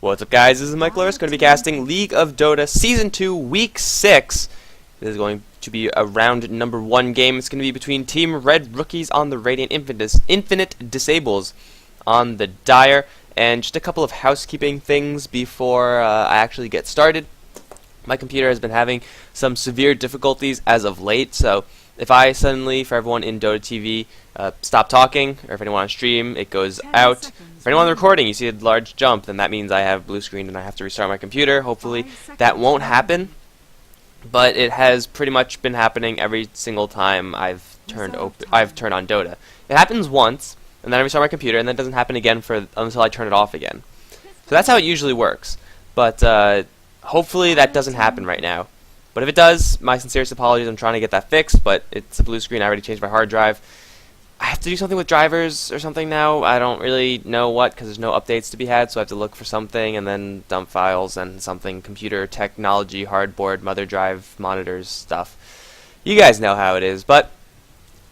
What's up, guys? This is Mike Lewis, going to be casting League of Dota Season 2, Week 6. This is going to be a round number 1 game. It's going to be between Team Red Rookies on the Radiant Infinite Disables on the Dire. And just a couple of housekeeping things before I actually get started. My computer has been having some severe difficulties as of late, so if I suddenly, for everyone in Dota TV, stop talking, or if anyone on stream, it goes out. For anyone recording, you see a large jump, then that means I have blue screen and I have to restart my computer. Hopefully that won't happen, but it has pretty much been happening every single time I've turned on Dota. It happens once, and then I restart my computer, and then it doesn't happen again until I turn it off again. So that's how it usually works, but hopefully that doesn't happen right now. But if it does, my sincerest apologies. I'm trying to get that fixed, but it's a blue screen. I already changed my hard drive. I have to do something with drivers or something now. I don't really know what, because there's no updates to be had, so I have to look for something and then dump files and something computer technology, hardboard, mother drive, monitors, stuff. You guys know how it is, but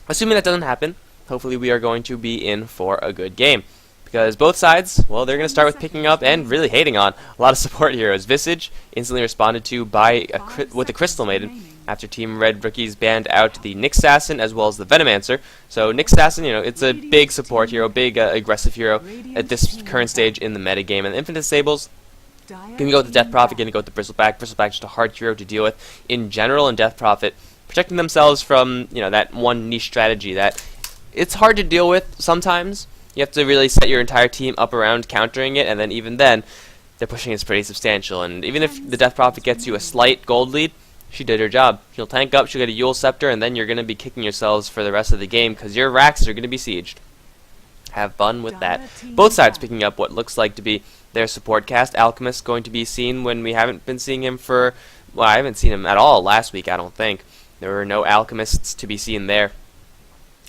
assuming that doesn't happen, hopefully we are going to be in for a good game. Because both sides, well, they're going to start with picking up and really hating on a lot of support heroes. Visage instantly responded to with the Crystal Maiden after Team Red Rookies banned out the Nyx Assassin as well as the Venomancer. So Nyx Assassin, you know, it's a big support hero, big aggressive hero at this current stage in the metagame. And the Infinite Disables, gonna go with the Death Prophet, gonna go with the Bristleback. Bristleback just a hard hero to deal with in general, and Death Prophet protecting themselves from, you know, that one niche strategy that it's hard to deal with sometimes. You have to really set your entire team up around countering it, and then even then, their pushing is pretty substantial. And even if the Death Prophet gets you a slight gold lead, she did her job. She'll tank up, she'll get a Yule Scepter, and then you're going to be kicking yourselves for the rest of the game, because your racks are going to be sieged. Have fun with that. Both sides picking up what looks like to be their support cast. Alchemist going to be seen when we haven't been seeing him for... Well, I haven't seen him at all last week, I don't think. There were no Alchemists to be seen there.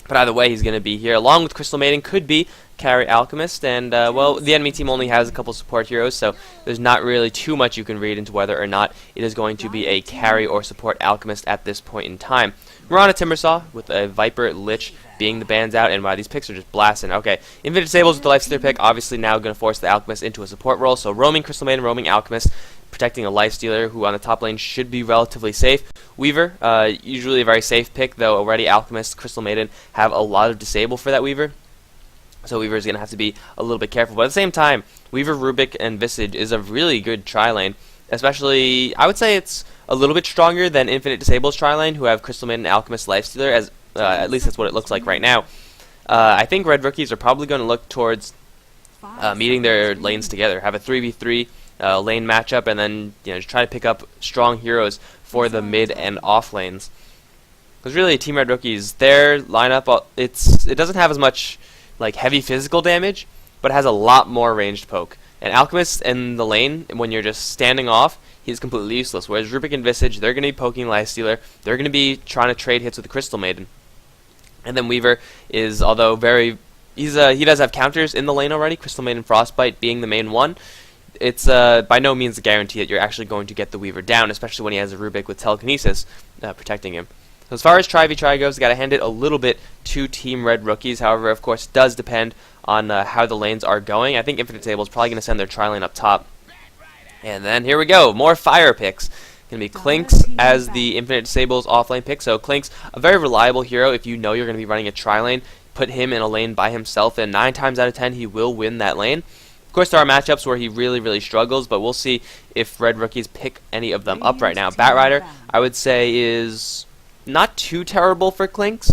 But either way, he's going to be here, along with Crystal Maiden, could be carry Alchemist, and, well, the enemy team only has a couple support heroes, so there's not really too much you can read into whether or not it is going to be a carry or support Alchemist at this point in time. We're on a Timbersaw, with a Viper, Lich being the bans out, and wow, these picks are just blasting. Okay, Infinite Disables with the Lifestealer pick, obviously now going to force the Alchemist into a support role, so roaming Crystal Maiden, roaming Alchemist, protecting a Lifestealer, who on the top lane should be relatively safe. Weaver, usually a very safe pick, though already Alchemist, Crystal Maiden have a lot of disable for that Weaver. So Weaver is going to have to be a little bit careful. But at the same time, Weaver, Rubik, and Visage is a really good tri-lane. Especially, I would say it's a little bit stronger than Infinite Disables tri-lane, who have Crystal Maiden and Alchemist Lifestealer, as at least that's what it looks like right now. I think Red Rookies are probably going to look towards meeting their lanes together. Have a 3v3 lane matchup, and then, you know, just try to pick up strong heroes for the mid and off lanes. Because really, Team Red Rookies, their lineup, it doesn't have as much like heavy physical damage, but it has a lot more ranged poke. And Alchemist in the lane, when you're just standing off, he's completely useless. Whereas Rubik and Visage, they're going to be poking Lifestealer. They're going to be trying to trade hits with the Crystal Maiden. And then Weaver is, although he does have counters in the lane already, Crystal Maiden Frostbite being the main one. It's by no means a guarantee that you're actually going to get the Weaver down, especially when he has a Rubik with Telekinesis protecting him. So as far as Tri-v-Tri goes, got to hand it a little bit to Team Red Rookies. However, of course, it does depend on how the lanes are going. I think Infinite Disable is probably going to send their tri-lane up top. And then here we go, more fire picks. Going to be Clinks as the Infinite Disable's offlane pick. So Clinks, a very reliable hero if you know you're going to be running a tri-lane. Put him in a lane by himself, and 9 times out of 10 he will win that lane. Of course, there are matchups where he really struggles, but we'll see if Red Rookies pick any of them up right now. Batrider, I would say, is not too terrible for Clinks.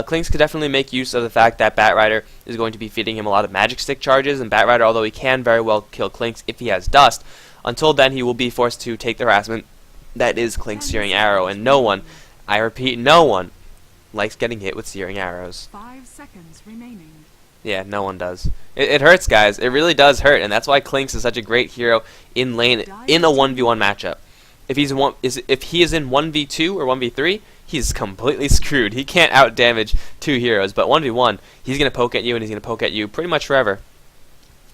Clinks could definitely make use of the fact that Batrider is going to be feeding him a lot of Magic Stick charges, and Batrider, although he can very well kill Clinks if he has Dust, until then he will be forced to take the harassment that is Clink's Searing Arrow, and no one, I repeat, no one likes getting hit with Searing Arrows. 5 seconds remaining. Yeah, no one does. It hurts, guys. It really does hurt, and that's why Clinks is such a great hero in lane in a 1v1 matchup. If he is in 1v2 or 1v3, he's completely screwed. He can't out-damage 2 heroes, but 1v1, he's going to poke at you, and he's going to poke at you pretty much forever.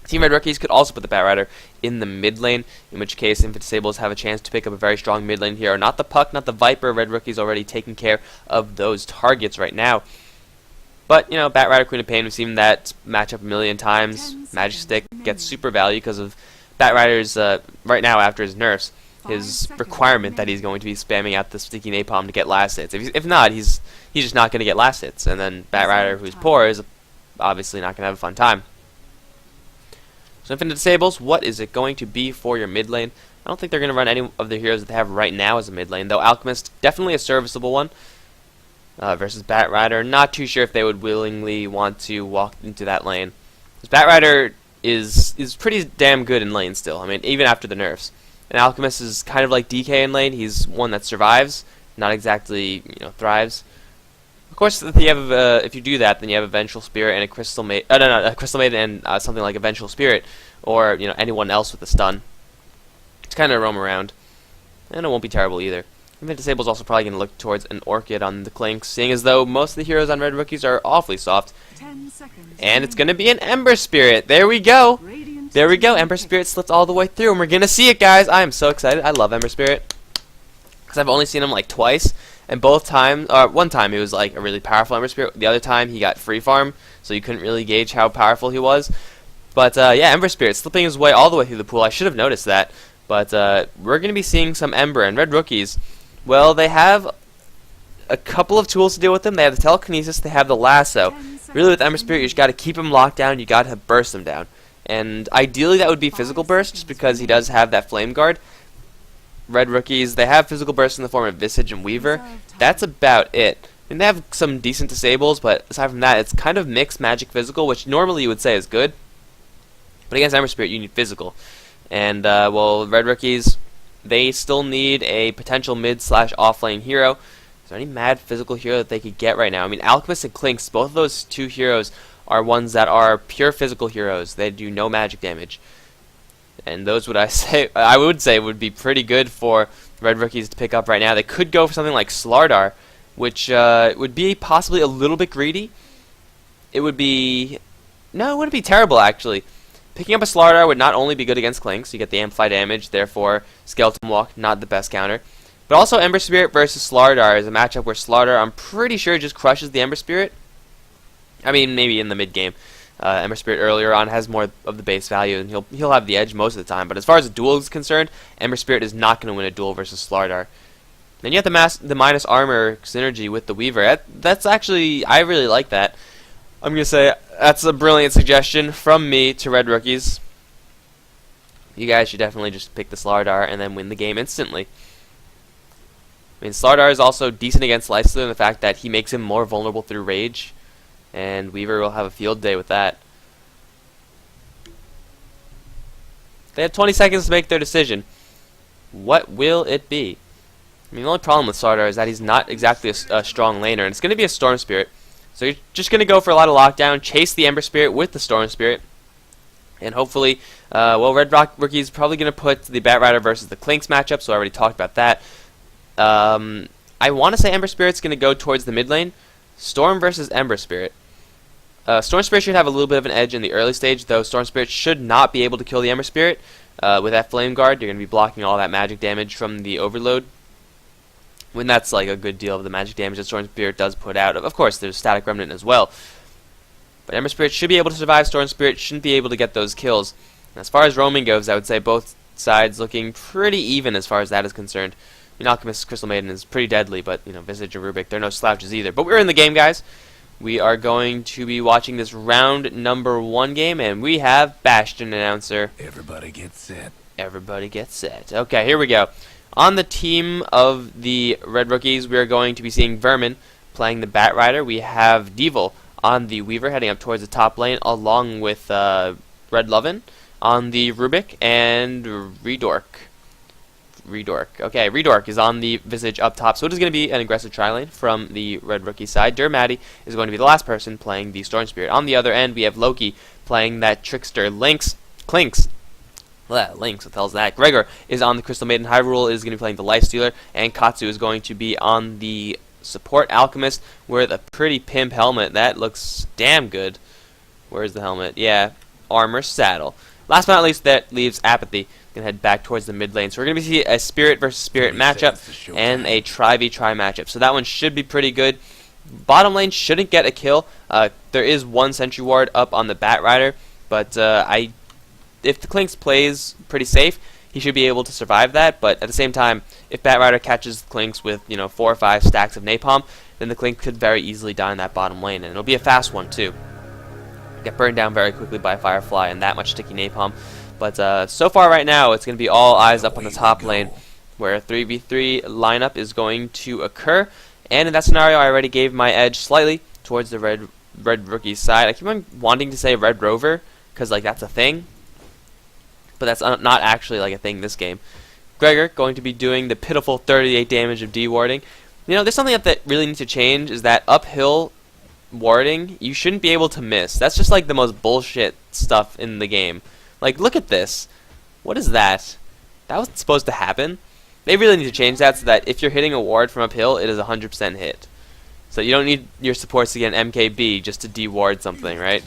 Team Red Rookies could also put the Batrider in the mid lane, in which case Infinite Disables have a chance to pick up a very strong mid lane hero. Not the Puck, not the Viper. Red Rookies already taking care of those targets right now. But, you know, Batrider, Queen of Pain, we've seen that matchup a million times. Magic Stick gets super value because of Bat Rider's right now after his nerfs, his requirement that he's going to be spamming out the sticky napalm to get last hits. If not, he's just not going to get last hits, and then Bat Rider, who's poor, is obviously not going to have a fun time. So Infinite Disables, what is it going to be for your mid lane? I don't think they're going to run any of the heroes that they have right now as a mid lane, though Alchemist, definitely a serviceable one. Versus Bat Rider, not too sure if they would willingly want to walk into that lane. Because Bat Rider is pretty damn good in lane still, I mean, even after the nerfs. And Alchemist is kind of like DK in lane, he's one that survives, not exactly, thrives. Of course, if you do that, then you have a Vengeful Spirit and a Crystal Maiden, a Crystal Maiden and something like a Vengeful Spirit, or anyone else with a stun. It's kind of roam around, and it won't be terrible either. Infinite Disable's also probably going to look towards an Orchid on the Clinks, seeing as though most of the heroes on Red Rookies are awfully soft. 10 seconds. And it's going to be an Ember Spirit. There we go. There we go. Ember Spirit slipped all the way through, and we're going to see it, guys. I am so excited. I love Ember Spirit, because I've only seen him like twice. And both times, one time he was like a really powerful Ember Spirit. The other time he got free farm, so you couldn't really gauge how powerful he was. But yeah, Ember Spirit slipping his way all the way through the pool. I should have noticed that. But we're going to be seeing some Ember and Red Rookies. Well, they have a couple of tools to deal with them. They have the Telekinesis, they have the Lasso. Really, with Ember Spirit, you just got to keep him locked down. You got to burst him down. And ideally, that would be Physical Burst, just because he does have that Flame Guard. Red Rookies, they have Physical Burst in the form of Visage and Weaver. That's about it. And they have some decent disables, but aside from that, it's kind of mixed magic physical, which normally you would say is good. But against Ember Spirit, you need physical. And, well, Red Rookies, they still need a potential mid/off lane hero. Is there any mad physical hero that they could get right now? I mean, Alchemist and Clinks, both of those two heroes are ones that are pure physical heroes. They do no magic damage. And those would I would say would be pretty good for Red Rookies to pick up right now. They could go for something like Slardar, which would be possibly a little bit greedy. It would be... No, it wouldn't be terrible, actually. Picking up a Slardar would not only be good against Clinks, you get the Amplify damage, therefore Skeleton Walk, not the best counter. But also Ember Spirit versus Slardar is a matchup where Slardar, I'm pretty sure, just crushes the Ember Spirit. I mean, maybe in the mid-game. Ember Spirit earlier on has more of the base value, and he'll have the edge most of the time. But as far as a duel is concerned, Ember Spirit is not going to win a duel versus Slardar. Then you have the minus armor synergy with the Weaver. That's actually, I really like that. I'm going to say that's a brilliant suggestion from me to Red Rookies. You guys should definitely just pick the Slardar and then win the game instantly. I mean, Slardar is also decent against Lysler in the fact that he makes him more vulnerable through Rage. And Weaver will have a field day with that. They have 20 seconds to make their decision. What will it be? I mean, the only problem with Slardar is that he's not exactly a strong laner, and it's going to be a Storm Spirit. So you're just going to go for a lot of lockdown, chase the Ember Spirit with the Storm Spirit, and hopefully, well, Red Rookie is probably going to put the Bat Rider versus the Clinks matchup, so I already talked about that. I want to say Ember Spirit's going to go towards the mid lane. Storm versus Ember Spirit. Storm Spirit should have a little bit of an edge in the early stage, though Storm Spirit should not be able to kill the Ember Spirit. With that Flame Guard, you're going to be blocking all that magic damage from the Overload. When that's like a good deal of the magic damage that Storm Spirit does put out. Of course, there's Static Remnant as well. But Ember Spirit should be able to survive. Storm Spirit shouldn't be able to get those kills. And as far as roaming goes, I would say both sides looking pretty even as far as that is concerned. I mean, Alchemist Crystal Maiden is pretty deadly, but Visage and Rubik, they're no slouches either. But we're in the game, guys. We are going to be watching this round number 1 game, and we have Bastion announcer. Everybody get set. Everybody get set. Okay, here we go. On the team of the Red Rookies, we are going to be seeing Vermin playing the Bat Rider. We have Devil on the Weaver heading up towards the top lane, along with Red Lovin on the Rubik, and Redork. Okay, Redork is on the Visage up top, so it is going to be an aggressive tri-lane from the Red Rookie side. Dermati is going to be the last person playing the Storm Spirit. On the other end, we have Loki playing that Trickster Clinks. Lynx, what the hell is that? Gregor is on the Crystal Maiden. Hyrule is going to be playing the Lifestealer, and Katsu is going to be on the Support Alchemist with a pretty pimp helmet. That looks damn good. Where's the helmet? Yeah, Armor Saddle. Last but not least, that leaves Apathy. Going to head back towards the mid lane. So we're going to see a Spirit versus Spirit matchup and a Tri-v-Tri matchup. So that one should be pretty good. Bottom lane shouldn't get a kill. There is one Sentry Ward up on the Bat Rider, but I if the Clinks plays pretty safe, he should be able to survive that. But at the same time, if Bat Rider catches the Clinks with 4 or 5 stacks of napalm, then the Clink could very easily die in that bottom lane, and it'll be a fast one too. Get burned down very quickly by Firefly and that much sticky napalm. But so far right now, it's going to be all eyes up on the top lane, where a 3v3 lineup is going to occur. And in that scenario, I already gave my edge slightly towards the red rookie's side. I keep on wanting to say Red Rover, because like that's a thing, but that's not actually like a thing this game. Gregor going to be doing the pitiful 38 damage of D-warding. There's something that really needs to change, is that uphill warding, you shouldn't be able to miss. That's just like the most bullshit stuff in the game. Like, look at this. What is that? That wasn't supposed to happen. They really need to change that so that if you're hitting a ward from uphill, it is 100% hit. So you don't need your supports to get an MKB just to de-ward something, right?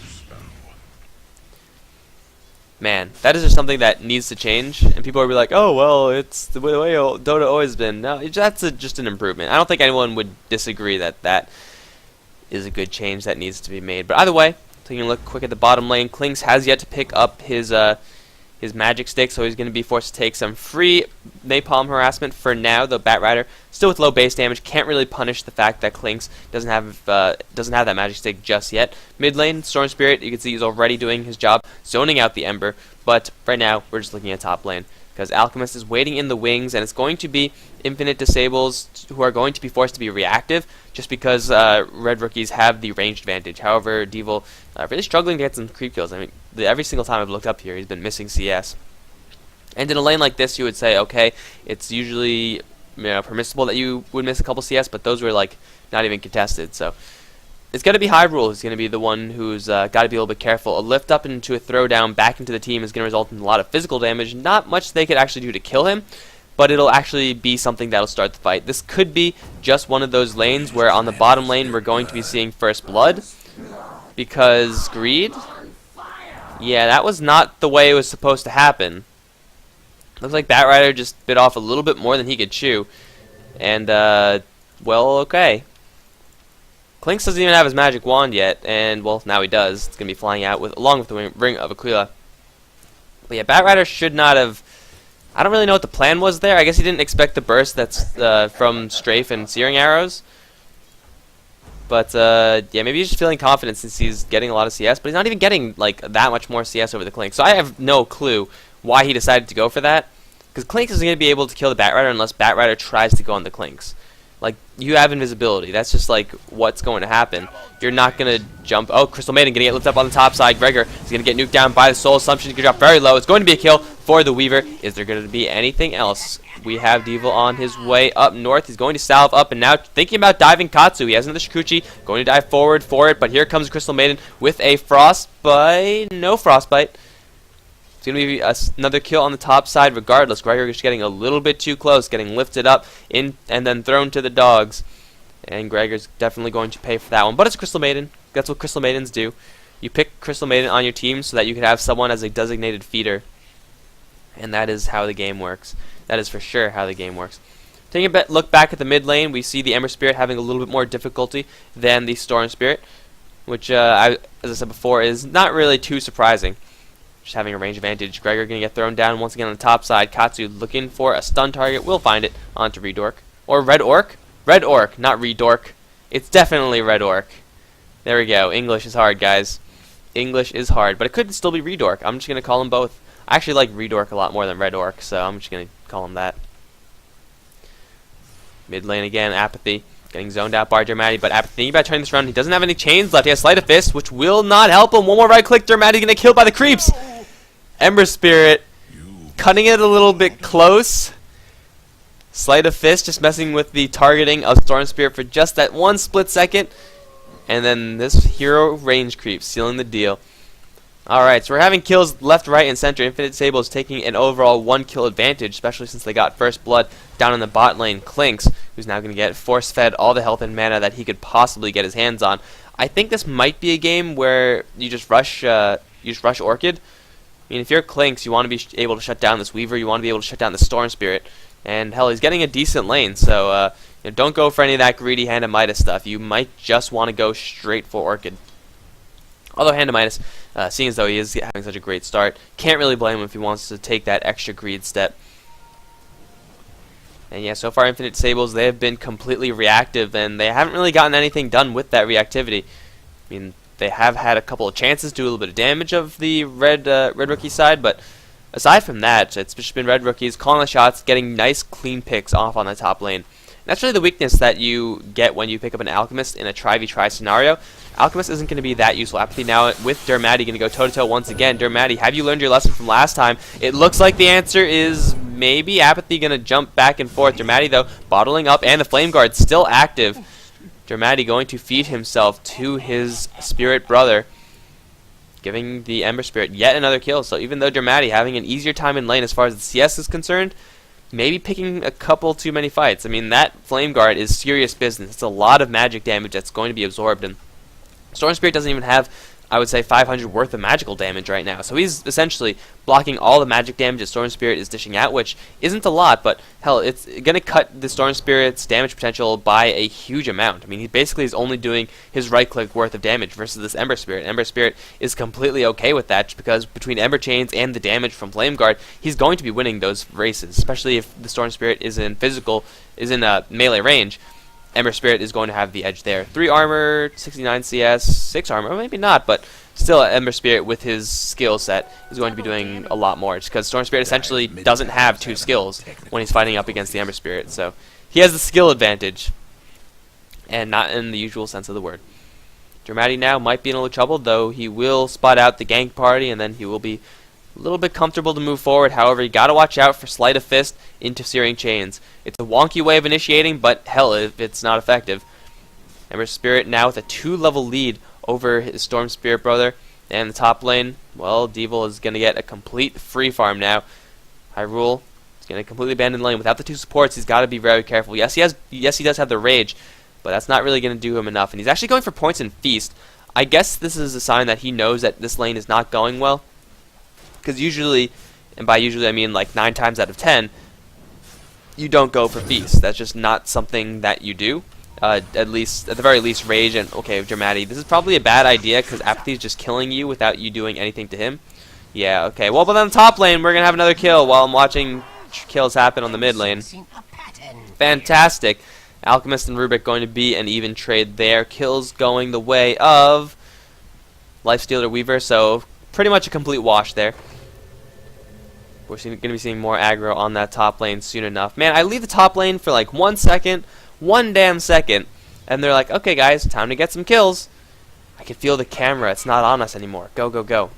Man, that is just something that needs to change, and people will be like, oh, well, it's the way Dota always been. No, that's just an improvement. I don't think anyone would disagree that that is a good change that needs to be made. But either way, taking a look quick at the bottom lane, Clinks has yet to pick up his magic stick, so he's going to be forced to take some free napalm harassment for now. Though Bat Rider, still with low base damage, can't really punish the fact that Clinks doesn't have that magic stick just yet. Mid lane, Storm Spirit, you can see he's already doing his job, zoning out the Ember. But right now, we're just looking at top lane, because Alchemist is waiting in the wings, and it's going to be Infinite Disables who are going to be forced to be reactive, just because red rookies have the range advantage. However, Devil really struggling to get some creep kills. I mean, every single time I've looked up here, he's been missing CS. And in a lane like this, you would say, okay, it's usually permissible that you would miss a couple CS, but those were like not even contested. So it's going to be Hyrule who's going to be the one who's got to be a little bit careful. A lift up into a throwdown back into the team is going to result in a lot of physical damage. Not much they could actually do to kill him, but it'll actually be something that'll start the fight. This could be just one of those lanes where on the bottom lane we're going to be seeing first blood, because Greed, yeah, that was not the way it was supposed to happen. Looks like Bat Rider just bit off a little bit more than he could chew. And, well, okay. Clinks doesn't even have his magic wand yet, and, well, now he does. It's going to be flying out along with the Ring of Aquila. But yeah, Bat Rider should not have... I don't really know what the plan was there. I guess he didn't expect the burst that's from Strafe and Searing Arrows. But, yeah, maybe he's just feeling confident since he's getting a lot of CS, but he's not even getting, like, that much more CS over the Clink. So I have no clue why he decided to go for that, because Clinks isn't going to be able to kill the Bat Rider unless Bat Rider tries to go on the Clinks. Like, you have invisibility. That's just, like, what's going to happen. You're not going to jump. Oh, Crystal Maiden going to get lifted up on the top side. Gregor is going to get nuked down by the Soul Assumption. He's going to drop very low. It's going to be a kill for the Weaver. Is there going to be anything else? We have Devil on his way up north. He's going to salve up, and now thinking about diving Katsu. He has another Shikuchi, going to dive forward for it, but here comes Crystal Maiden with a Frostbite. No Frostbite. It's going to be another kill on the top side regardless. Gregor is getting a little bit too close, getting lifted up in and then thrown to the dogs. And Gregor's definitely going to pay for that one. But it's Crystal Maiden. That's what Crystal Maidens do. You pick Crystal Maiden on your team so that you can have someone as a designated feeder. And that is how the game works. That is for sure how the game works. Taking a look back at the mid lane, we see the Ember Spirit having a little bit more difficulty than the Storm Spirit, which, as I said before, is not really too surprising. Just having a range advantage. Gregor going to get thrown down once again on the top side. Katsu looking for a stun target. We'll find it onto Redork. Or Red Orc? Red Orc, not Redork. It's definitely Red Orc. There we go. English is hard, guys. English is hard. But it could still be Redork. I'm just going to call them both. I actually like Redork a lot more than Red Orc, so I'm just going to call him that. Mid lane again, Apathy. Getting zoned out by Dermati, but Apathy thinking about turning this around. He doesn't have any chains left. He has Sleight of Fist, which will not help him. One more right click. Dermati's going to get killed by the creeps. Ember Spirit cutting it a little bit close. Sleight of Fist just messing with the targeting of Storm Spirit for just that one split second. And then this hero range creep sealing the deal. Alright, so we're having kills left, right, and center. Infinite Disable is taking an overall 1 kill advantage, especially since they got first blood down in the bot lane. Clinks, who's now going to get force-fed all the health and mana that he could possibly get his hands on. I think this might be a game where you just rush Orchid. I mean, if you're Clinks, you want to be able to shut down this Weaver. You want to be able to shut down the Storm Spirit. And hell, he's getting a decent lane, so don't go for any of that greedy Hand of Midas stuff. You might just want to go straight for Orchid. Although hand to minus, seeing as though he is having such a great start, can't really blame him if he wants to take that extra greed step. And yeah, so far Infinite Disables, they have been completely reactive, and they haven't really gotten anything done with that reactivity. I mean, they have had a couple of chances to do a little bit of damage of the red rookie side, but aside from that, it's just been red rookies calling the shots, getting nice clean picks off on the top lane. And that's really the weakness that you get when you pick up an Alchemist in a try-v-try scenario. Alchemist isn't going to be that useful. Apathy now with Dermatti going to go toe-to-toe once again. Dermatti, have you learned your lesson from last time? It looks like the answer is maybe. Apathy going to jump back and forth. Dermatti, though, bottling up, and the Flame Guard still active. Dermatti going to feed himself to his Spirit brother, giving the Ember Spirit yet another kill. So even though Dermatti having an easier time in lane as far as the CS is concerned, maybe picking a couple too many fights. I mean, that Flame Guard is serious business. It's a lot of magic damage that's going to be absorbed, and Storm Spirit doesn't even have, I would say, 500 worth of magical damage right now. So he's essentially blocking all the magic damage that Storm Spirit is dishing out, which isn't a lot, but hell, it's going to cut the Storm Spirit's damage potential by a huge amount. I mean, he basically is only doing his right-click worth of damage versus this Ember Spirit. Ember Spirit is completely okay with that, just because between Ember Chains and the damage from Flame Guard, he's going to be winning those races, especially if the Storm Spirit is in melee range. Ember Spirit is going to have the edge there. 3 armor, 69 CS, 6 armor, well, maybe not, but still Ember Spirit with his skill set is going to be doing a lot more, just because Storm Spirit essentially doesn't have 2 skills when he's fighting up against the Ember Spirit, so he has the skill advantage, and not in the usual sense of the word. Dermatti now might be in a little trouble, though he will spot out the gank party, and then he will be a little bit comfortable to move forward. However, you gotta watch out for Sleight of Fist into Searing Chains. It's a wonky way of initiating, but hell, if it's not effective. Ember Spirit now with a 2-level lead over his Storm Spirit brother. And the top lane, well, Devil is gonna get a complete free farm now. Hyrule is gonna completely abandon lane. Without the 2 supports, he's gotta be very careful. Yes, he does have the Rage, but that's not really gonna do him enough. And he's actually going for points and Feast. I guess this is a sign that he knows that this lane is not going well. Because usually, and by usually I mean like 9 times out of 10, you don't go for Feast. That's just not something that you do. At the very least, Rage and, okay, Dermatti, this is probably a bad idea because Apathy is just killing you without you doing anything to him. Yeah, okay. Well, but on the top lane, we're going to have another kill while I'm watching kills happen on the mid lane. Fantastic. Alchemist and Rubik going to be an even trade there. Kills going the way of Lifestealer Weaver, so pretty much a complete wash there. We're going to be seeing more aggro on that top lane soon enough. Man, I leave the top lane for like 1 second, 1 damn second, and they're like, okay guys, time to get some kills. I can feel the camera, it's not on us anymore. Go, go, go.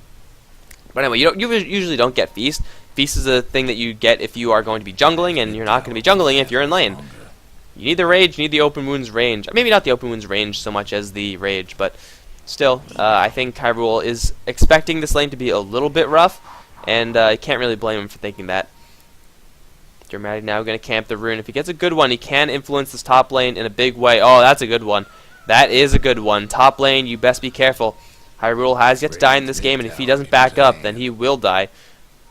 But anyway, you usually don't get Feast. Feast is a thing that you get if you are going to be jungling, and you're not going to be jungling if you're in lane. You need the Rage, you need the Open Wounds range. Maybe not the Open Wounds range so much as the Rage, but still, I think Hyrule is expecting this lane to be a little bit rough, and I can't really blame him for thinking that. Dermatti now going to camp the rune. If he gets a good one, he can influence this top lane in a big way. Oh, that's a good one. That is a good one. Top lane, you best be careful. Hyrule has yet to die in this game, and if he doesn't back up, then he will die.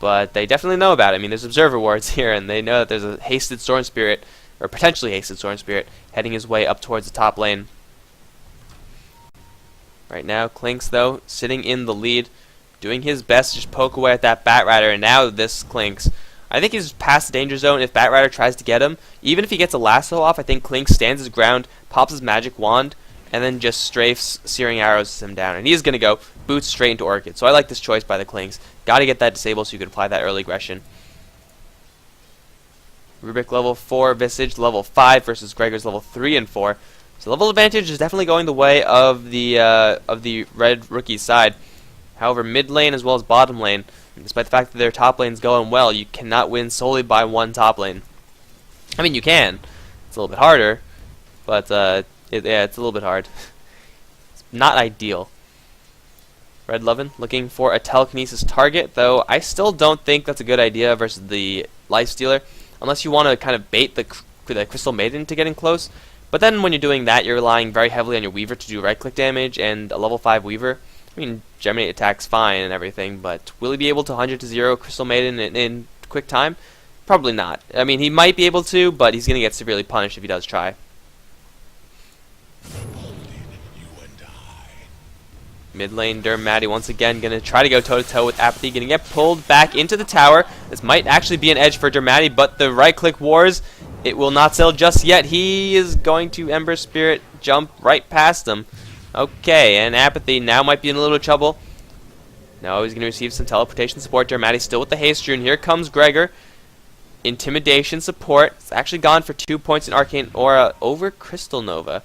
But they definitely know about it. I mean, there's observer wards here, and they know that there's a hasted Storm Spirit, or potentially hasted Storm Spirit, heading his way up towards the top lane. Right now, Clinks, though, sitting in the lead, doing his best to just poke away at that Batrider, and now this Clinks. I think he's past the danger zone if Batrider tries to get him. Even if he gets a lasso off, I think Clinks stands his ground, pops his magic wand, and then just strafes Searing Arrows him down. And he's going to go boots straight into Orchid. So I like this choice by the Clinks. Got to get that disabled so you can apply that early aggression. Rubik level 4, Visage level 5 versus Gregor's level 3 and 4. So level advantage is definitely going the way of the red rookie side. However, mid lane as well as bottom lane, despite the fact that their top lane's going well, you cannot win solely by one top lane. I mean, you can. It's a little bit harder, but yeah, it's a little bit hard. It's not ideal. Red Lovin looking for a telekinesis target, though I still don't think that's a good idea versus the Lifestealer, unless you want to kind of bait the Crystal Maiden to getting close. But then when you're doing that, you're relying very heavily on your Weaver to do right-click damage, and a level 5 Weaver, I mean, Germinate attacks fine and everything, but will he be able to 100-0 Crystal Maiden in quick time? Probably not. I mean, he might be able to, but he's going to get severely punished if he does try. Mid lane, Dermatty once again going to try to go toe-to-toe with Apathy. Going to get pulled back into the tower. This might actually be an edge for Dermatty, but the right-click wars, it will not sell just yet. He is going to Ember Spirit jump right past him. Okay, and Apathy now might be in a little trouble. No, he's going to receive some teleportation support. Dermatty still with the haste rune. Here comes Gregor. Intimidation support. It's actually gone for 2 points in Arcane Aura over Crystal Nova.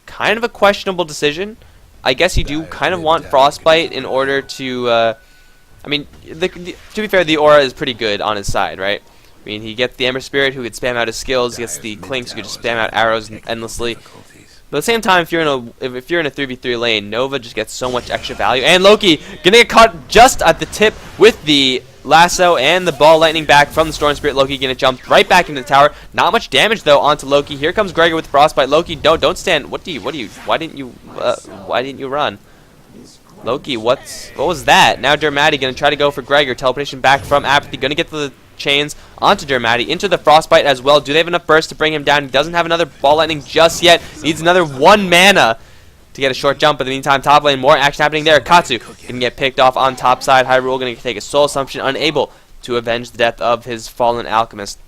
Kind of a questionable decision. I guess you do kind of want Frostbite in order to, I mean, to be fair, the Aura is pretty good on his side, right? I mean, he gets the Ember Spirit who could spam out his skills, he gets the Clinks who could just spam out arrows endlessly. But at the same time, if you're in a 3v3 lane, Nova just gets so much extra value. And Loki gonna get caught just at the tip with the lasso and the ball lightning back from the Storm Spirit. Loki gonna jump right back into the tower. Not much damage though onto Loki. Here comes Gregor with Frostbite. Loki, don't stand. Why didn't you run? Loki, what was that? Now Dermatty gonna try to go for Gregor. Teleportation back from Apathy. Gonna get the chains onto Dermatty, into the Frostbite as well. Do they have enough burst to bring him down? He doesn't have another ball lightning just yet. Needs another 1 mana to get a short jump. But in the meantime, top lane, more action happening there. Katsu can get picked off on top side. Hyrule going to take a soul assumption, unable to avenge the death of his fallen alchemist.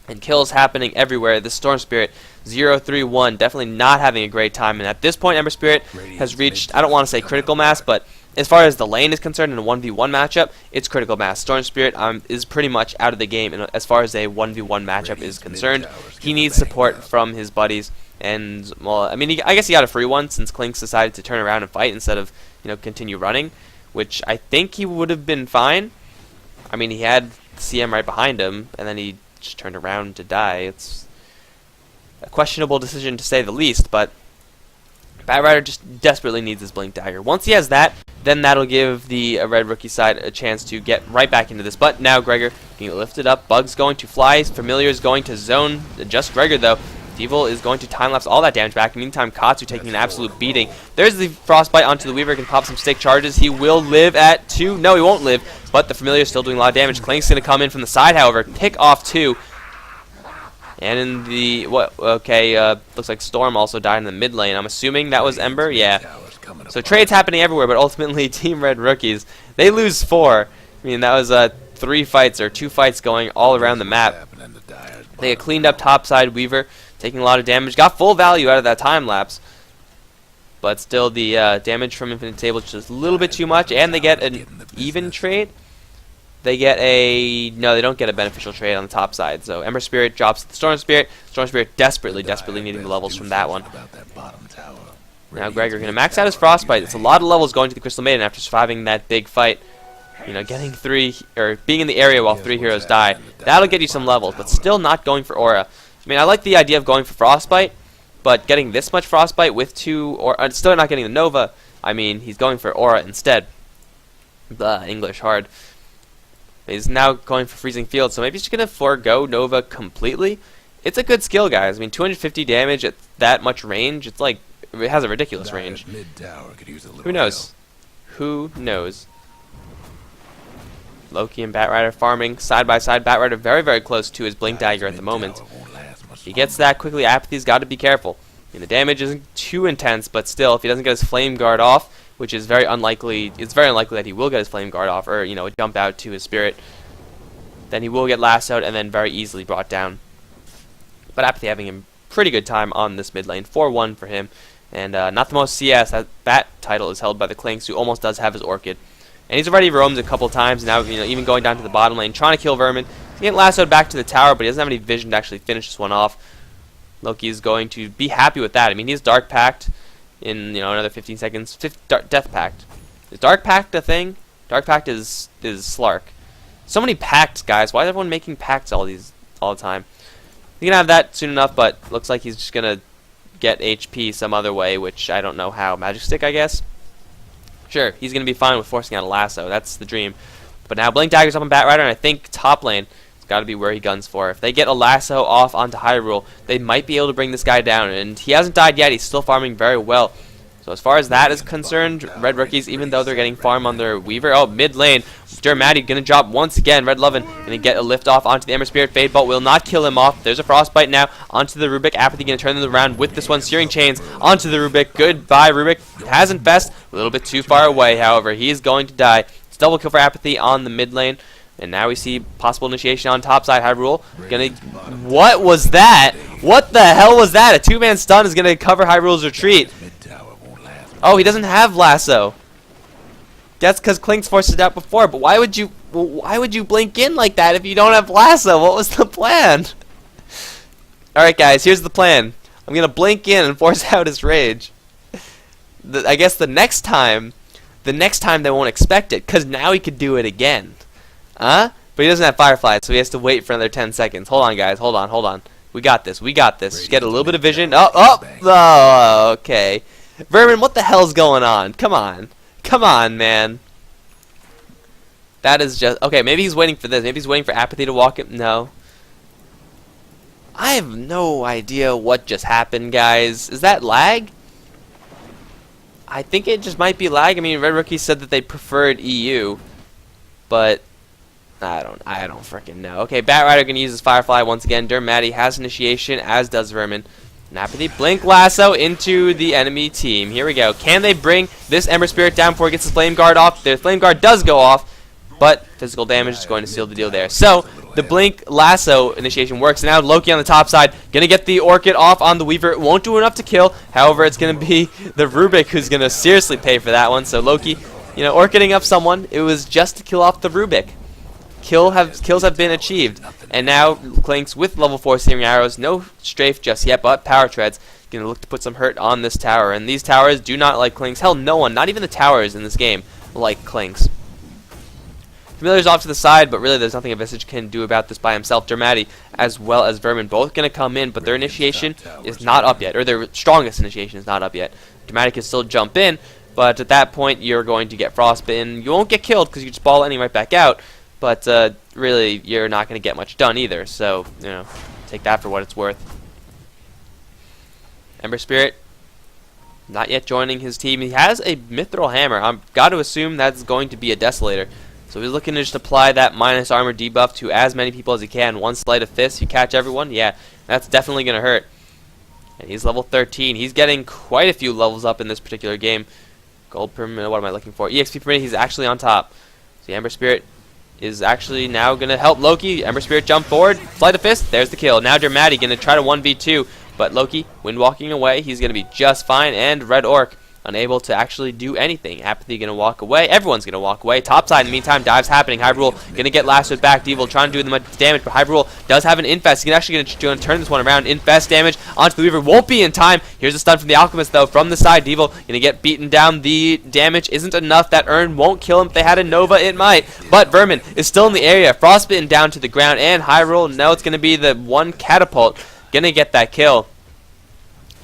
And kills happening everywhere. The Storm Spirit 0-3-1, definitely not having a great time. And at this point, Ember Spirit has reached, I don't want to say critical mass, but as far as the lane is concerned in a 1v1 matchup, it's critical mass. Storm Spirit is pretty much out of the game, and as far as a 1v1 matchup is concerned, he needs support from his buddies. And well, I mean, I guess he got a free one since Clinks decided to turn around and fight instead of, you know, continue running, which I think he would have been fine. I mean, he had CM right behind him, and then he just turned around to die. It's a questionable decision to say the least, but Batrider just desperately needs his Blink Dagger. Once he has that, then that'll give the red rookie side a chance to get right back into this. But now Gregor can lift it up. Bug's going to fly. Familiar is going to zone. Just Gregor, though. Devil is going to time-lapse all that damage back. Meantime, Katsu taking an absolute beating. There's the Frostbite onto the Weaver. Can pop some stick charges. He will live at 2. No, he won't live. But the Familiar is still doing a lot of damage. Clink's going to come in from the side, however. Pick off 2. And in the, looks like Storm also died in the mid lane. I'm assuming that was Ember? Yeah. So trades happening everywhere, but ultimately Team Red Rookies, they lose 4. I mean, that was 3 fights or 2 fights going all around the map. They had cleaned up topside Weaver, taking a lot of damage. Got full value out of that time lapse. But still, the damage from Infinite Table is just a little bit too much, and they get an even trade. They get no, they don't get a beneficial trade on the top side. So Ember Spirit drops the Storm Spirit. Storm Spirit desperately needing the levels from that one. Now Gregor going to max out his Frostbite. It's a lot of levels going to the Crystal Maiden after surviving that big fight. You know, getting 3, or being in the area while 3 heroes die. That'll get you some levels, but still not going for Aura. I mean, I like the idea of going for Frostbite, but getting this much Frostbite with 2, or still not getting the Nova. I mean, he's going for Aura instead. Blah, English hard. He's now going for Freezing Field, so maybe he's just going to forego Nova completely. It's a good skill, guys. I mean, 250 damage at that much range, it's like, it has a ridiculous range. Who knows? Who knows? Loki and Batrider farming side by side. Batrider very, very close to his Blink Dagger at the moment. He gets that quickly. Apathy's got to be careful. I mean, the damage isn't too intense, but still, if he doesn't get his Flame Guard off, which is very unlikely, it's very unlikely that he will get his Flame Guard off, or, you know, jump out to his Spirit, then he will get lassoed and then very easily brought down. But Apathy having a pretty good time on this mid lane. 4-1 for him. And not the most CS. That title is held by the Clinks, who almost does have his Orchid. And he's already roamed a couple times, now, you know, even going down to the bottom lane, trying to kill Vermin. He's getting lassoed back to the tower, but he doesn't have any vision to actually finish this one off. Loki is going to be happy with that. I mean, he's Dark Pact in, you know, another 15 seconds. Death Pact. Is Dark Pact a thing? Dark Pact is Slark. So many pacts, guys. Why is everyone making pacts all the time? He's gonna have that soon enough, but looks like he's just gonna get HP some other way, which I don't know how. Magic Stick, I guess. Sure, he's gonna be fine with forcing out a lasso. That's the dream. But now Blink Dagger's up on Batrider, and I think top lane has got to be where he guns for. If they get a lasso off onto Hyrule, they might be able to bring this guy down. And he hasn't died yet. He's still farming very well. So as far as that is concerned, Red Rookies, even though they're getting farm on their Weaver, oh, mid lane, Dermatti gonna drop once again. Red Lovin gonna get a lift off onto the Ember Spirit. Fade Bolt will not kill him off. There's a Frostbite now onto the Rubik. Apathy gonna turn them around with this one. Searing Chains onto the Rubik. Goodbye, Rubik. Has Infest. A little bit too far away, however. He is going to die. It's double kill for Apathy on the mid lane. And now we see possible initiation on top side. Hyrule gonna... What was that? What the hell was that? A two-man stun is gonna cover Hyrule's retreat. Oh, he doesn't have lasso. That's because Klink's forced it out before. But why would you blink in like that if you don't have lasso? What was the plan? All right, guys. Here's the plan. I'm gonna blink in and force out his rage. I guess the next time they won't expect it, because now he could do it again. But he doesn't have Firefly, so he has to wait for another 10 seconds. Hold on, guys. Hold on. We got this. Just get a little bit of vision. Oh, okay. Vermin, what the hell's going on? Come on, man. That is just... Okay, maybe he's waiting for this. Maybe he's waiting for Apathy to walk in. No. I have no idea what just happened, guys. Is that lag? I think it just might be lag. I mean, Red Rookie said that they preferred EU. But... I don't freaking know. Okay, Batrider gonna use his Firefly once again. Dermatti has initiation, as does Vermin. Apathy blink lasso into the enemy team. Here we go. Can they bring this Ember Spirit down before it gets the Flame Guard off? Their Flame Guard does go off, but physical damage is going to seal the deal there. So the blink lasso initiation works. And now Loki on the top side gonna get the Orchid off on the Weaver. It won't do enough to kill. However, it's gonna be the Rubik who's gonna seriously pay for that one. So Loki, you know, Orchiding up someone. It was just to kill off the Rubik. Kills have been achieved, and now Klink's with level 4 Searing Arrows, no strafe just yet, but Power Treads gonna look to put some hurt on this tower, and these towers do not like Klink's. Hell, no one, not even the towers in this game, like Klink's. Familiar's off to the side, but really there's nothing a Visage can do about this by himself. Dermatti as well as Vermin both gonna come in, but their initiation is not up yet, or their strongest initiation is not up yet. Dermatti can still jump in, but at that point you're going to get frostbitten. You won't get killed because you just ball lightning right back out. But really, you're not going to get much done either. So, you know, take that for what it's worth. Ember Spirit, not yet joining his team. He has a Mithril Hammer. I've got to assume that's going to be a Desolator. So he's looking to just apply that minus armor debuff to as many people as he can. One Sleight of Fist, you catch everyone. Yeah, that's definitely going to hurt. And he's level 13. He's getting quite a few levels up in this particular game. Gold per minute, what am I looking for? EXP per minute, he's actually on top. So the Ember Spirit is actually now going to help Loki. Ember Spirit jump forward, Sleight of Fist, there's the kill. Now Dermatti going to try to 1v2, but Loki, when walking away, he's going to be just fine, and Red Orc unable to actually do anything. Apathy going to walk away, everyone's going to walk away. Top side, in the meantime, dives happening. Hyrule going to get lassoed back. Devil trying to do the much damage, but Hyrule does have an Infest. He's actually going to turn this one around. Infest damage onto the Weaver, won't be in time. Here's a stun from the Alchemist, though, from the side. Devil going to get beaten down. The damage isn't enough. That urn won't kill him. If they had a Nova, it might. But Vermin is still in the area. Frostbitten down to the ground, and Hyrule, no, it's going to be the one Catapult. Going to get that kill.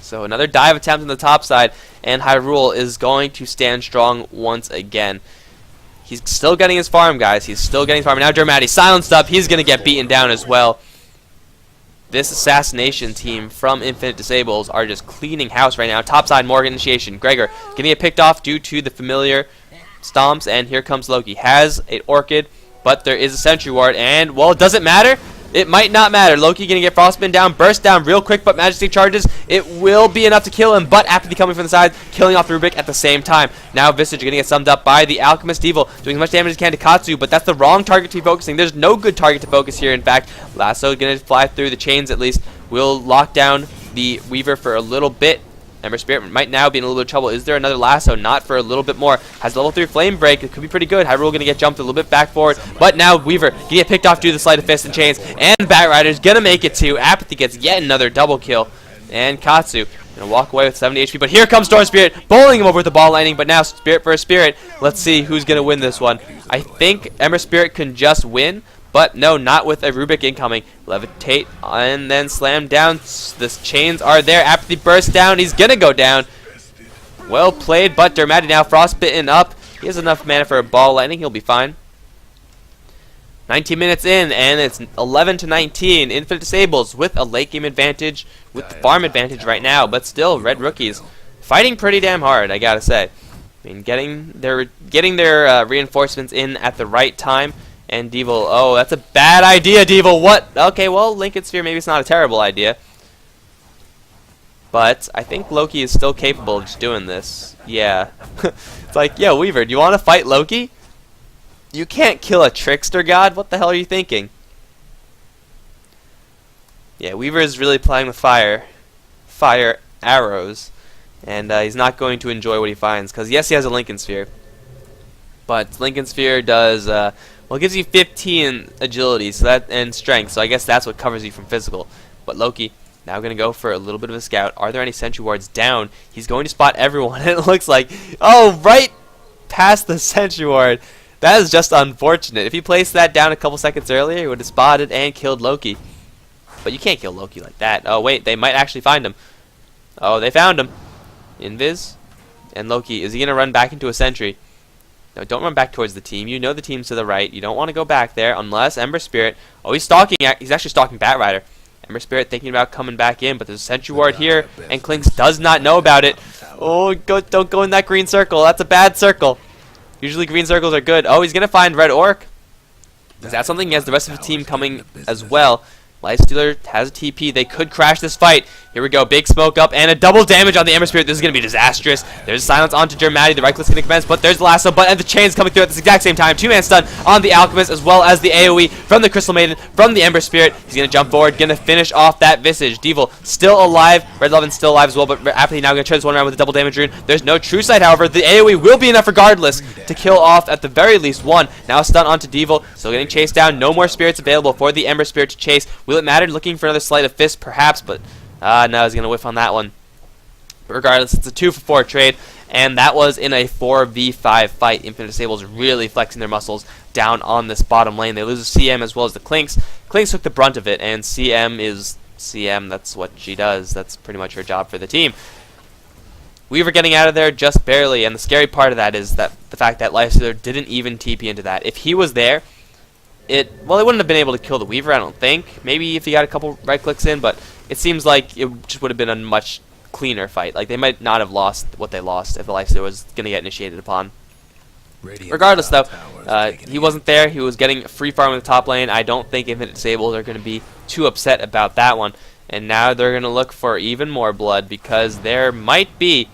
So another dive attempt on the top side, and Hyrule is going to stand strong once again. He's still getting his farm, guys. He's still getting his farm. Now Dermatti silenced up. He's going to get beaten down as well. This assassination team from Infinite Disables are just cleaning house right now. Topside Morgan initiation. Gregor going to get picked off due to the familiar stomps, and here comes Loki. Has an Orchid, but there is a Sentry Ward, and, well, does it matter? It might not matter. Loki gonna get Frostbitten down, burst down real quick, but Majesty charges. It will be enough to kill him, but Apathy coming from the side, killing off the Rubik at the same time. Now Visage gonna get summed up by the Alchemist Evil, doing as much damage as he can to Katsu, but that's the wrong target to be focusing. There's no good target to focus here, in fact. Lasso gonna fly through the chains at least. Will lock down the Weaver for a little bit. Ember Spirit might now be in a little bit of trouble. Is there another lasso? Not for a little bit more. Has level 3 Flame Break. It could be pretty good. Hyrule going to get jumped a little bit back forward. But now Weaver going to get picked off due to the Sleight of Fist and Chains. And Batrider's going to make it too. Apathy gets yet another double kill. And Katsu going to walk away with 70 HP. But here comes Storm Spirit, bowling him over with the ball lightning. But now Spirit for a Spirit. Let's see who's going to win this one. I think Ember Spirit can just win. But no, not with a Rubik incoming. Levitate and then slam down. The chains are there. Apathy bursts down. He's going to go down. Well played, but Dermatti now frostbitten up. He has enough mana for a ball lightning. He'll be fine. 19 minutes in, and it's 11 to 19. Infinite Disables with a late game advantage, with the farm advantage right now. But still, Red Rookies fighting pretty damn hard, I gotta say. I mean, getting their reinforcements in at the right time. And Devil, oh, that's a bad idea, Devil. What? Okay, well, Lincoln Sphere, maybe it's not a terrible idea. But I think Loki is still capable of just doing this. Yeah. It's like, yo, Weaver, do you want to fight Loki? You can't kill a trickster god? What the hell are you thinking? Yeah, Weaver is really playing with fire arrows. And he's not going to enjoy what he finds. Because, yes, he has a Lincoln Sphere. But Lincoln Sphere does... well, it gives you 15 agility and strength, so I guess that's what covers you from physical. But Loki, now going to go for a little bit of a scout. Are there any sentry wards down? He's going to spot everyone, and it looks like, oh, right past the sentry ward. That is just unfortunate. If he placed that down a couple seconds earlier, he would have spotted and killed Loki. But you can't kill Loki like that. Oh, wait, they might actually find him. Oh, they found him. Invis. And Loki, is he going to run back into a sentry? No, don't run back towards the team. You know the team's to the right. You don't want to go back there unless Ember Spirit... Oh, he's stalking. He's actually stalking Batrider. Ember Spirit thinking about coming back in, but there's a sentry ward here, and Klinks does not know about it. Oh, don't go in that green circle. That's a bad circle. Usually green circles are good. Oh, he's going to find Red Orc. Is that something? He has the rest of the team coming as well. Lifestealer has a TP. They could crash this fight. Here we go. Big smoke up and a double damage on the Ember Spirit. This is going to be disastrous. There's silence onto Germati. The right click's going to commence, but there's the lasso, and the chain's coming through at this exact same time. Two-man stun on the Alchemist as well as the AoE from the Crystal Maiden, from the Ember Spirit. He's going to jump forward, going to finish off that Visage. Devil still alive. Red Lovin's still alive as well, but Apathy now going to try this one around with a double damage rune. There's no True Sight, however. The AoE will be enough regardless to kill off at the very least one. Now a stun onto Devil. Still getting chased down. No more spirits available for the Ember Spirit to chase. Will it matter? Looking for another Sleight of Fist, perhaps, but no, he's going to whiff on that one. But regardless, it's a 2-for-4 trade, and that was in a 4v5 fight. Infinite Disables really flexing their muscles down on this bottom lane. They lose a CM as well as the Klinks. Klinks took the brunt of it, and CM is CM. That's what she does. That's pretty much her job for the team. Weaver getting out of there just barely, and the scary part of that is that the fact that Lifestealer didn't even TP into that. If he was there, well, they wouldn't have been able to kill the Weaver, I don't think. Maybe if he got a couple right clicks in, but it seems like it just would have been a much cleaner fight. Like, they might not have lost what they lost if the Lifestealer was going to get initiated upon. Regardless, though, he wasn't there. He was getting free farm in the top lane. I don't think Infinite Disables are going to be too upset about that one. And now they're going to look for even more blood because there might be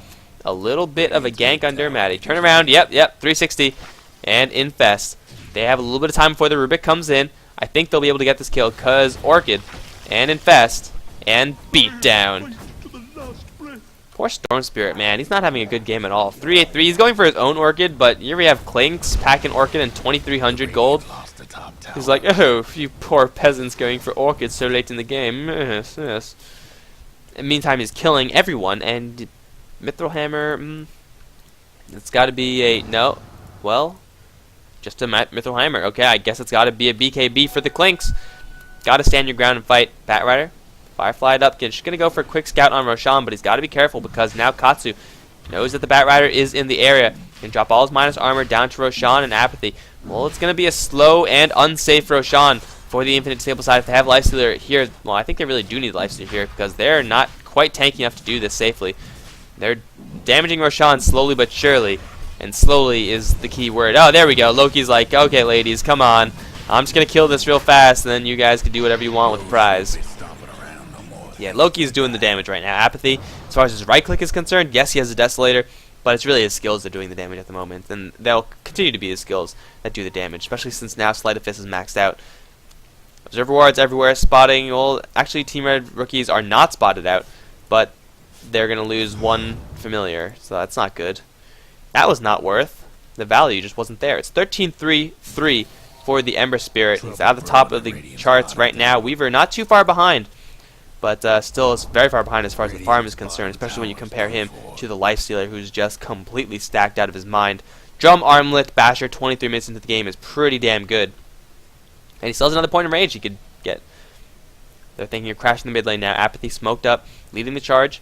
a little bit of a gank on Dermati. Turn around. Yep, 360. And Infest. They have a little bit of time before the Rubik comes in. I think they'll be able to get this kill because Orchid and Infest and Beat Down. Poor Storm Spirit, man. He's not having a good game at all. 383. He's going for his own Orchid, but here we have Klinks packing Orchid and 2,300 gold. He's like, oh, you poor peasants going for Orchid so late in the game. Yes. In the meantime, he's killing everyone, and Mithril Hammer, it's got to be a... No. Well... Just a Mithril Hammer. Okay, I guess it's got to be a BKB for the Klinks. Got to stand your ground and fight. Batrider, Fireflied up. Just going to go for a quick scout on Roshan, but he's got to be careful because now Katsu knows that the Batrider is in the area. Can drop all his minus armor down to Roshan and Apathy. Well, it's going to be a slow and unsafe Roshan for the Infinite Disable side. If they have Lifestealer here, well, I think they really do need Lifestealer here because they're not quite tanky enough to do this safely. They're damaging Roshan slowly but surely. And slowly is the key word. Oh, there we go. Loki's like, okay, ladies, come on. I'm just going to kill this real fast, and then you guys can do whatever you want with the prize. Yeah, Loki's doing the damage right now. Apathy, as far as his right click is concerned, yes, he has a Desolator, but it's really his skills that are doing the damage at the moment. And they'll continue to be his skills that do the damage, especially since now Sleight of Fist is maxed out. Observer wards everywhere, spotting. Well, actually, Team Red rookies are not spotted out, but they're going to lose one familiar, so that's not good. That was not worth. The value just wasn't there. It's 13-3-3 for the Ember Spirit. He's at the top of the charts right now. Weaver not too far behind, but still is very far behind as far as the farm is concerned, especially when you compare him to the Lifestealer, who's just completely stacked out of his mind. Drum Armlet Basher, 23 minutes into the game, is pretty damn good. And he still has another point of range he could get. They're thinking of crashing the mid lane now. Apathy smoked up, leading the charge,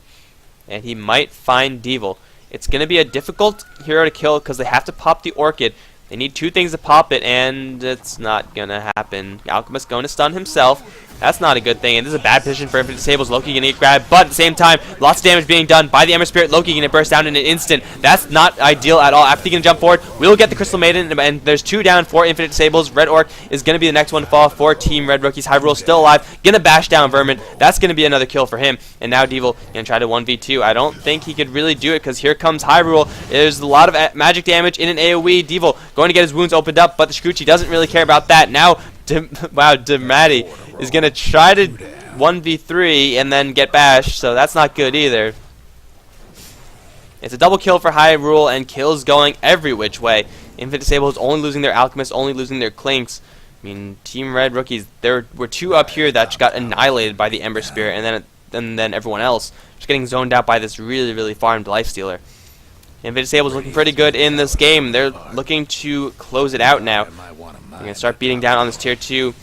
and he might find Devil. It's going to be a difficult hero to kill because they have to pop the Orchid. They need two things to pop it, and it's not going to happen. Alchemist going to stun himself. That's not a good thing, and this is a bad position for Infinite Disables. Loki gonna get grabbed, but at the same time, lots of damage being done by the Ember Spirit. Loki gonna burst down in an instant. That's not ideal at all. Apathy gonna jump forward. We'll get the Crystal Maiden, and there's 2 down for Infinite Disables. Red Orc is gonna be the next one to fall for Team Red Rookies. Hyrule still alive, gonna bash down Vermin. That's gonna be another kill for him. And now Devil gonna try to 1v2. I don't think he could really do it because here comes Hyrule. There's a lot of magic damage in an AoE. Devil going to get his wounds opened up, but the Shukuchi doesn't really care about that. Now, wow, Demati is going to try to 1v3 and then get bashed, so that's not good either. It's a double kill for Hyrule, and kills going every which way. Infinite Disables only losing their Alchemists, only losing their Clinks. I mean, Team Red Rookies, there were 2 up here that just got annihilated by the Ember Spirit, and then everyone else just getting zoned out by this really farmed Lifestealer. Infinite Disables looking pretty good in this game. They're looking to close it out now. They're going to start beating down on this tier 2.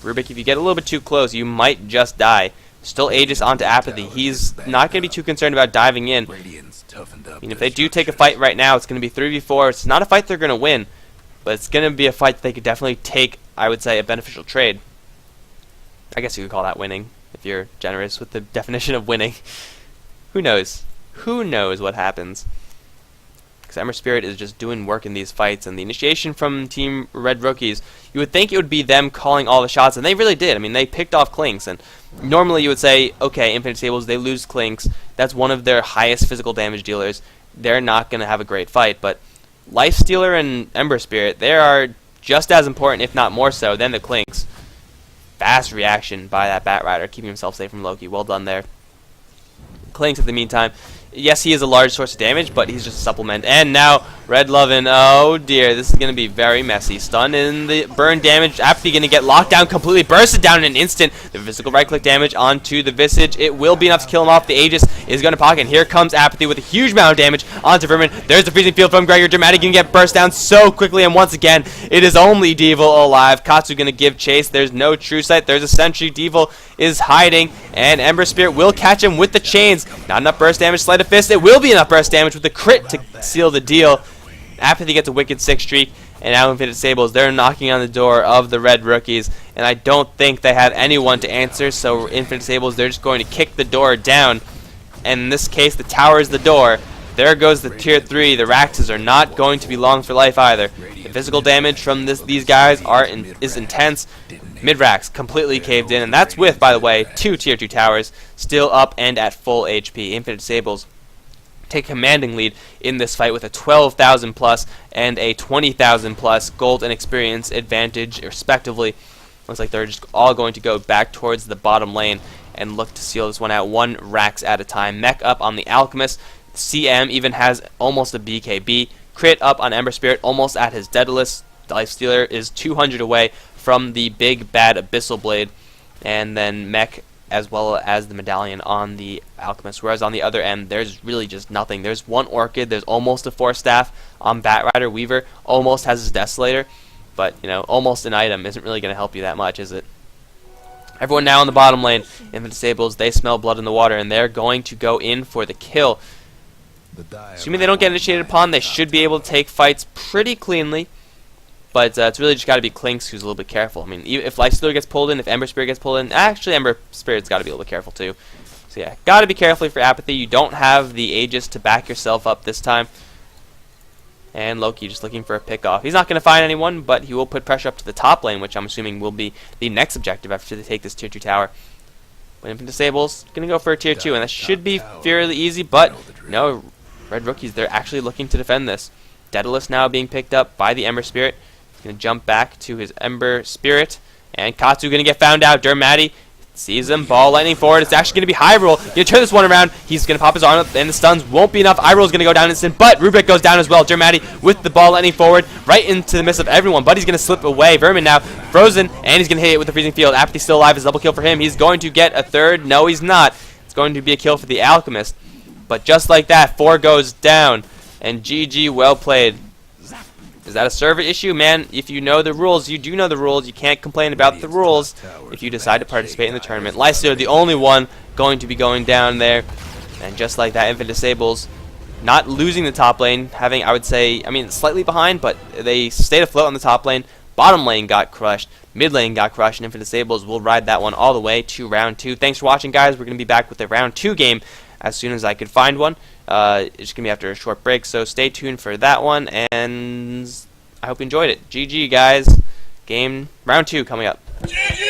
Rubik, if you get a little bit too close, you might just die. Still Aegis onto Apathy. He's not going to be too concerned about diving in. I mean, if they do take a fight right now, it's going to be 3v4. It's not a fight they're going to win, but it's going to be a fight that they could definitely take, I would say, a beneficial trade. I guess you could call that winning, if you're generous with the definition of winning. Who knows? Who knows what happens? Because Ember Spirit is just doing work in these fights, and the initiation from Team Red Rookies, you would think it would be them calling all the shots, and they really did. I mean, they picked off Clinks, and normally you would say, okay, Infinite Disables, they lose Clinks. That's one of their highest physical damage dealers. They're not going to have a great fight, but Lifestealer and Ember Spirit, they are just as important, if not more so, than the Clinks. Fast reaction by that Batrider, keeping himself safe from Loki. Well done there. Clinks, in the meantime, yes, he is a large source of damage, but he's just a supplement. And now, Red Lovin', oh dear, this is going to be very messy. Stun in the burn damage. Apathy going to get locked down, completely bursted down in an instant. The physical right-click damage onto the Visage. It will be enough to kill him off. The Aegis is going to pocket. And here comes Apathy with a huge amount of damage onto Vermin. There's the freezing field from Gregor. Dramatic going to get burst down so quickly. And once again, it is only Devil alive. Katsu going to give chase. There's no true sight. There's a sentry. Devil is hiding. And Ember Spirit will catch him with the chains. Not enough burst damage. Sleight of Fist. It will be enough burst damage with the crit to seal the deal. Apathy gets a wicked 6 streak, and now Infinite Disables, they're knocking on the door of the Red Rookies, and I don't think they have anyone to answer, so Infinite Disables, they're just going to kick the door down, and in this case, the tower is the door. There goes the tier 3. The Raxes are not going to be long for life either. The physical damage from these guys is intense. Mid-Rax completely caved in, and that's with, by the way, 2 tier 2 towers still up and at full HP. Infinite Disables take commanding lead in this fight with a 12,000 plus and a 20,000 plus gold and experience advantage respectively. Looks like they're just all going to go back towards the bottom lane and look to seal this one out 1 Rax at a time. Mech up on the Alchemist. CM even has almost a BKB. Crit up on Ember Spirit, almost at his Daedalus. Lifestealer is 200 away from the big bad Abyssal Blade. And then Mech as well as the Medallion on the Alchemist, whereas on the other end, there's really just nothing. There's 1 Orchid, there's almost a 4 staff on Batrider. Weaver almost has his Desolator, but, you know, almost an item isn't really going to help you that much, is it? Everyone now on the bottom lane, Infinite Disables, they smell blood in the water, and they're going to go in for the kill. Assuming they don't get initiated upon, they should be able to take fights pretty cleanly. But it's really just got to be Clinks who's a little bit careful. I mean, if Lifestealer gets pulled in, if Ember Spirit gets pulled in, actually Ember Spirit's got to be a little bit careful too. So yeah, got to be careful for Apathy. You don't have the Aegis to back yourself up this time. And Loki just looking for a pick-off. He's not going to find anyone, but he will put pressure up to the top lane, which I'm assuming will be the next objective after they take this tier 2 tower. But Infinite Disables going to go for a tier 2, and that should be fairly easy, but no, Red Rookies, they're actually looking to defend this. Daedalus now being picked up by the Ember Spirit. Going to jump back to his Ember Spirit, and Katsu going to get found out. Dermati sees him, ball lightning forward. It's actually going to be Hyrule. Going to turn this one around. He's going to pop his arm up, and the stuns won't be enough. Hyrule's going to go down instant, but Rubik goes down as well. Dermati with the ball lightning forward, right into the midst of everyone, but he's going to slip away. Vermin now frozen, and he's going to hit it with the freezing field. Apathy still alive. Is a double kill for him. He's going to get a 3rd. No, he's not. It's going to be a kill for the Alchemist, but just like that, 4 goes down, and GG, well played. Is that a server issue? Man, if you know the rules, you do know the rules. You can't complain about the rules if you decide to participate in the tournament. Lifestealer, the only one going to be going down there. And just like that, Infinite Disables not losing the top lane, having, I would say, I mean, slightly behind, but they stayed afloat on the top lane. Bottom lane got crushed. Mid lane got crushed. And Infinite Disables will ride that one all the way to round 2. Thanks for watching, guys. We're going to be back with a round 2 game as soon as I could find one. It's going to be after a short break, so stay tuned for that one. And I hope you enjoyed it. GG, guys. Game round 2 coming up. GG!